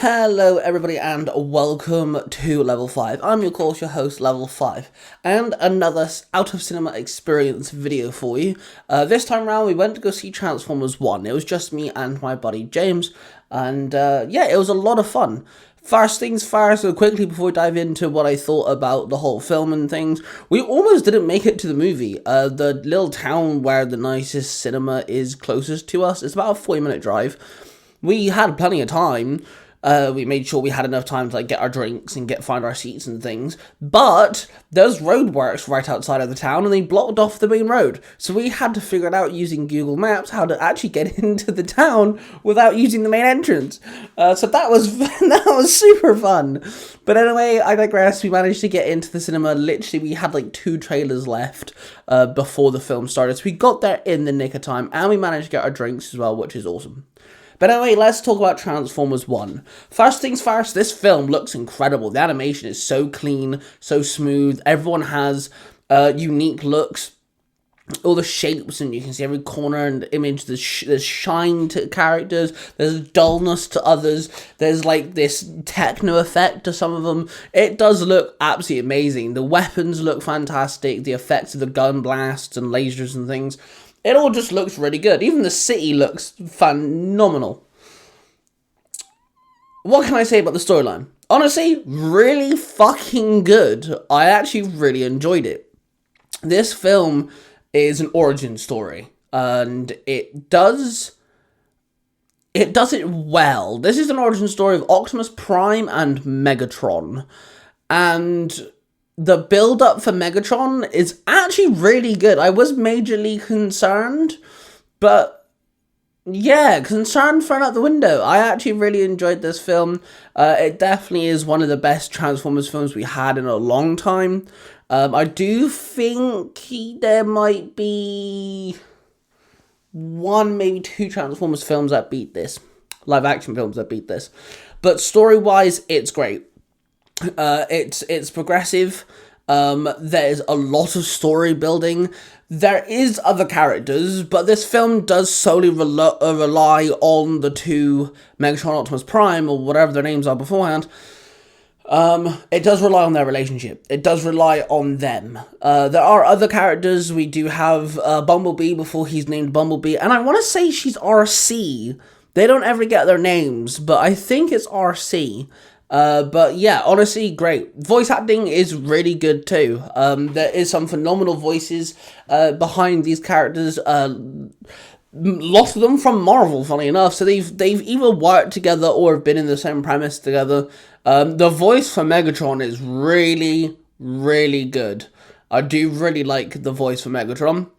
Hello everybody and welcome to Level 5. I'm your course, your host, Level 5, and another out of cinema experience video for you. This time around we went to go see Transformers 1. It was just me and my buddy James, and yeah, it was a lot of fun. First things first, so quickly before we dive into what I thought about the whole film and things, we almost didn't make it to the movie. The little town where the nicest cinema is closest to us, it's about a 40-minute drive. We had plenty of time. We made sure we had enough time to get our drinks and find our seats and things. But there's roadworks right outside of the town and they blocked off the main road. So we had to figure it out using Google Maps how to actually get into the town without using the main entrance. So that was super fun. But anyway, I digress. We managed to get into the cinema. Literally, we had 2 trailers left before the film started. So we got there in the nick of time and we managed to get our drinks as well, which is awesome. But anyway, let's talk about Transformers 1. First things first, this film looks incredible. The animation is so clean, so smooth. Everyone has unique looks. All the shapes, and you can see every corner and image. There's shine to characters. There's dullness to others. There's this techno effect to some of them. It does look absolutely amazing. The weapons look fantastic. The effects of the gun blasts and lasers and things. It all just looks really good. Even the city looks phenomenal. What can I say about the storyline? Honestly, really fucking good. I actually really enjoyed it. This film is an origin story, and it does it well. This is an origin story of Optimus Prime and Megatron, and the build-up for Megatron is actually really good. I was majorly concerned, but yeah, concern thrown out the window. I actually really enjoyed this film. It definitely is one of the best Transformers films we had in a long time. I do think there might be 1, maybe 2 Transformers films that beat this. Live-action films that beat this. But story-wise, it's great. It's progressive. There's a lot of story building. There is other characters, but this film does solely rely on the 2 Megatron, Optimus Prime, or whatever their names are beforehand. It does rely on their relationship. It does rely on them. There are other characters. We do have Bumblebee before he's named Bumblebee, and I want to say she's RC. They don't ever get their names, but I think it's RC. But yeah, honestly, great. Voice acting is really good too. There is some phenomenal voices behind these characters. Lots of them from Marvel, funny enough. So they've either worked together or have been in the same premise together. The voice for Megatron is really, really good. I do really like the voice for Megatron.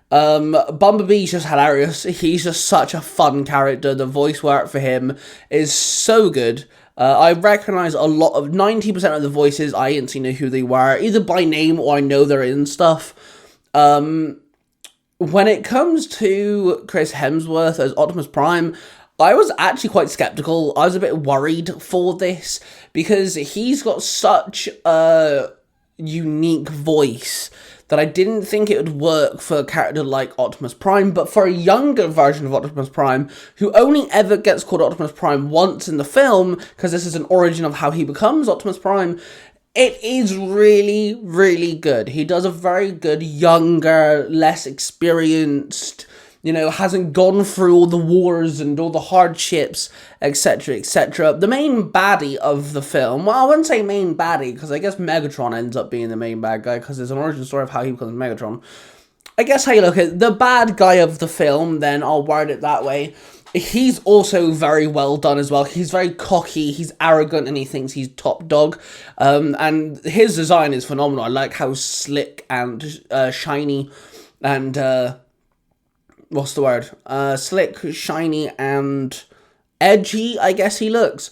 Bumblebee's just hilarious. He's just such a fun character. The voice work for him is so good. I recognise a lot of 90% of the voices. I instantly know who they were, either by name or I know they're in stuff. When it comes to Chris Hemsworth as Optimus Prime, I was actually quite skeptical. I was a bit worried for this because he's got such a unique voice that I didn't think it would work for a character like Optimus Prime, but for a younger version of Optimus Prime, who only ever gets called Optimus Prime once in the film, because this is an origin of how he becomes Optimus Prime, it is really, really good. He does a very good, younger, less experienced, hasn't gone through all the wars and all the hardships, etc., etc. The main baddie of the film, well, I wouldn't say main baddie, because I guess Megatron ends up being the main bad guy, because there's an origin story of how he becomes Megatron. I guess how you look at it, the bad guy of the film, then I'll word it that way, he's also very well done as well. He's very cocky, he's arrogant, and he thinks he's top dog. And his design is phenomenal. I like how slick and shiny and... what's the word? Slick, shiny, and edgy, I guess he looks.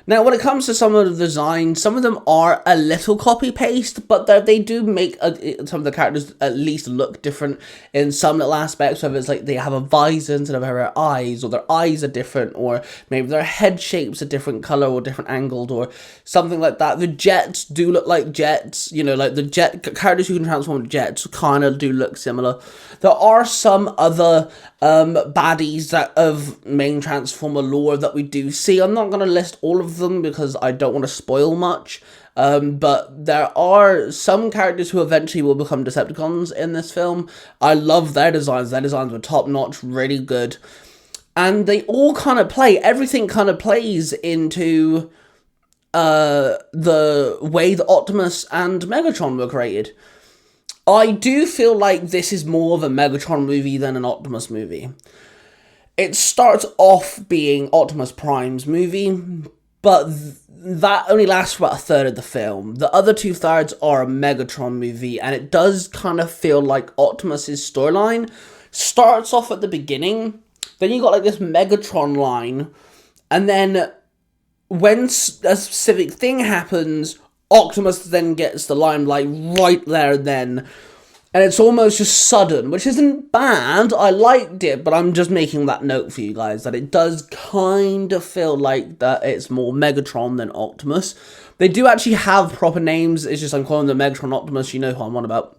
Now, when it comes to some of the designs, some of them are a little copy-paste, but they do make some of the characters at least look different in some little aspects, whether it's they have a visor instead of their eyes, or their eyes are different, or maybe their head shape's a different colour or different angled, or something like that. The jets do look like jets, the jet characters who can transform into jets kind of do look similar. There are some other baddies that of main Transformer lore that we do see. I'm not going to list all of them because I don't want to spoil much. But there are some characters who eventually will become Decepticons in this film. I love their designs. Their designs were top-notch, really good. And they all kind of everything kind of plays into the way that Optimus and Megatron were created. I do feel like this is more of a Megatron movie than an Optimus movie. It starts off being Optimus Prime's movie, but that only lasts for about a third of the film. The other 2/3 are a Megatron movie, and it does kind of feel like Optimus's storyline starts off at the beginning, then you got like this Megatron line, and then when a specific thing happens, Optimus then gets the limelight right there and then. And it's almost just sudden, which isn't bad. I liked it, but I'm just making that note for you guys, that it does kind of feel like that it's more Megatron than Optimus. They do actually have proper names, it's just I'm calling them Megatron Optimus, you know who I'm on about.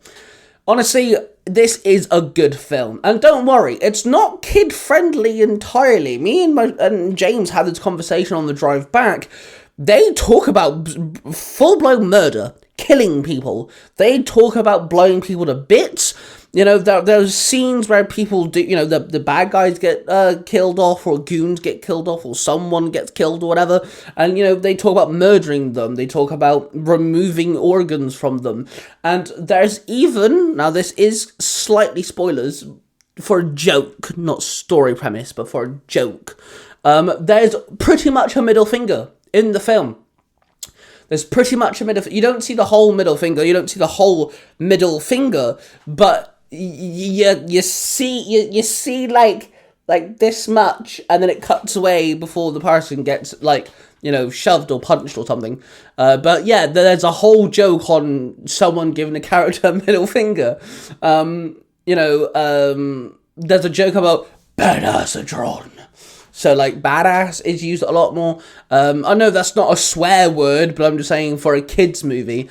Honestly, this is a good film. And don't worry, it's not kid-friendly entirely. Me and James had this conversation on the drive back. They talk about full-blown murder, killing people. They talk about blowing people to bits. You know, there's scenes where people do, you know, the bad guys get killed off, or goons get killed off, or someone gets killed or whatever. And, you know, they talk about murdering them. They talk about removing organs from them. And there's even, now this is slightly spoilers, for a joke, not story premise, but for a joke. There's pretty much a middle finger in the film. There's pretty much a middle. You don't see the whole middle finger. You don't see the whole middle finger, but you see like this much, and then it cuts away before the person gets, like, you know, shoved or punched or something. But yeah, there's a whole joke on someone giving a character a middle finger. There's a joke about badassatron. So, like, badass is used a lot more. I know that's not a swear word, but I'm just saying for a kid's movie.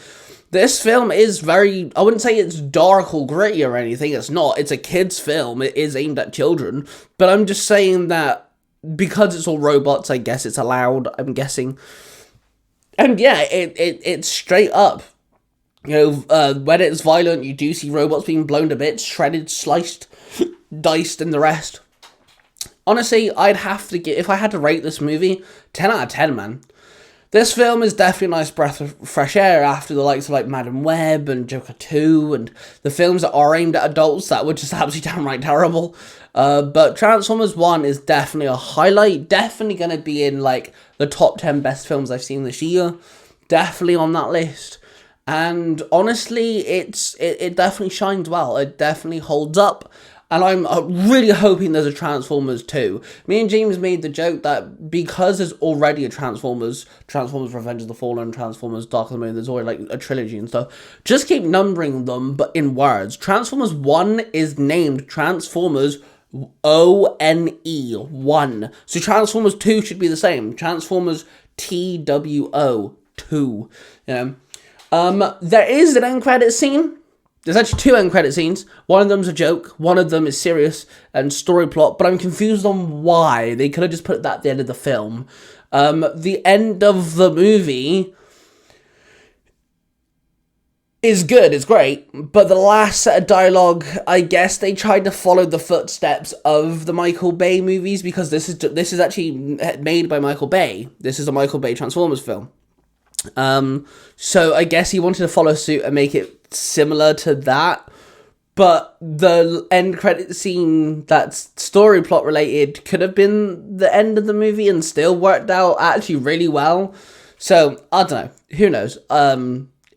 This film is very, I wouldn't say it's dark or gritty or anything. It's not. It's a kid's film. It is aimed at children. But I'm just saying that because it's all robots, I guess it's allowed, I'm guessing. And yeah, it's straight up. You know, when it's violent, you do see robots being blown to bits, shredded, sliced, diced, and the rest. Honestly, I'd have to give, if I had to rate this movie, 10 out of 10, man. This film is definitely a nice breath of fresh air after the likes of, like, Madam Web and Joker 2 and the films that are aimed at adults that were just absolutely downright terrible. But Transformers 1 is definitely a highlight. Definitely going to be in, like, the top 10 best films I've seen this year. Definitely on that list. And honestly, it definitely shines well. It definitely holds up. And I'm really hoping there's a Transformers 2. Me and James made the joke that because there's already a Transformers Revenge of the Fallen, Transformers Dark of the Moon, there's already like a trilogy and stuff. Just keep numbering them, but in words. Transformers 1 is named Transformers ONE 1. So Transformers 2 should be the same. Transformers TWO 2. You know? There is an end credit scene. There's actually 2 end credit scenes. One of them's a joke. One of them is serious and story plot. But I'm confused on why. They could have just put that at the end of the film. The end of the movie is good. It's great. But the last set of dialogue, I guess they tried to follow the footsteps of the Michael Bay movies. Because this is actually made by Michael Bay. This is a Michael Bay Transformers film. So I guess he wanted to follow suit and make it similar to that, but the end credit scene that's story plot related could have been the end of the movie and still worked out actually really well. So I don't know, who knows.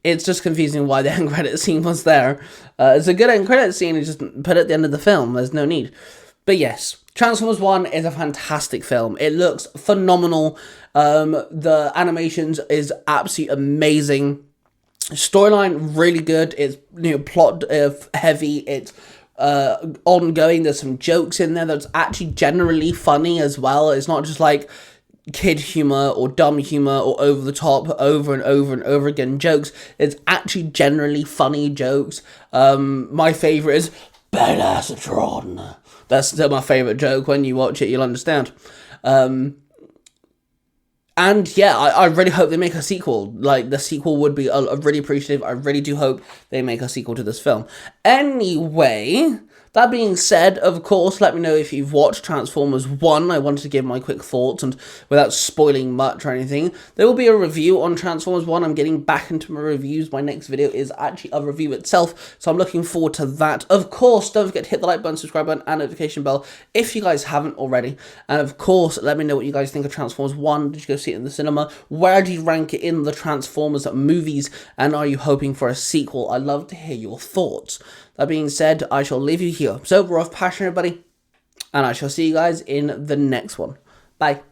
It's just confusing why the end credit scene was there. It's a good end credit scene, and just put it at the end of the film. There's no need. But yes, Transformers 1 is a fantastic film. It looks phenomenal. The animations is absolutely amazing. Storyline really good. It's, you know, plot heavy. It's ongoing. There's some jokes in there that's actually generally funny as well. It's not just like kid humor or dumb humor or over the top over and over and over again jokes. It's actually generally funny jokes. My favorite is Badassatron. That's still my favorite joke. When you watch it, you'll understand. And yeah, I really hope they make a sequel. Like, the sequel would be really appreciative. I really do hope they make a sequel to this film. Anyway, that being said, of course, let me know if you've watched Transformers 1. I wanted to give my quick thoughts, and without spoiling much or anything, there will be a review on Transformers 1. I'm getting back into my reviews. My next video is actually a review itself, so I'm looking forward to that. Of course, don't forget to hit the like button, subscribe button, and notification bell if you guys haven't already. And of course, let me know what you guys think of Transformers 1. Did you go see it in the cinema? Where do you rank it in the Transformers movies? And are you hoping for a sequel? I'd love to hear your thoughts. That being said, I shall leave you here. So, we're off passion, everybody, and I shall see you guys in the next one. Bye.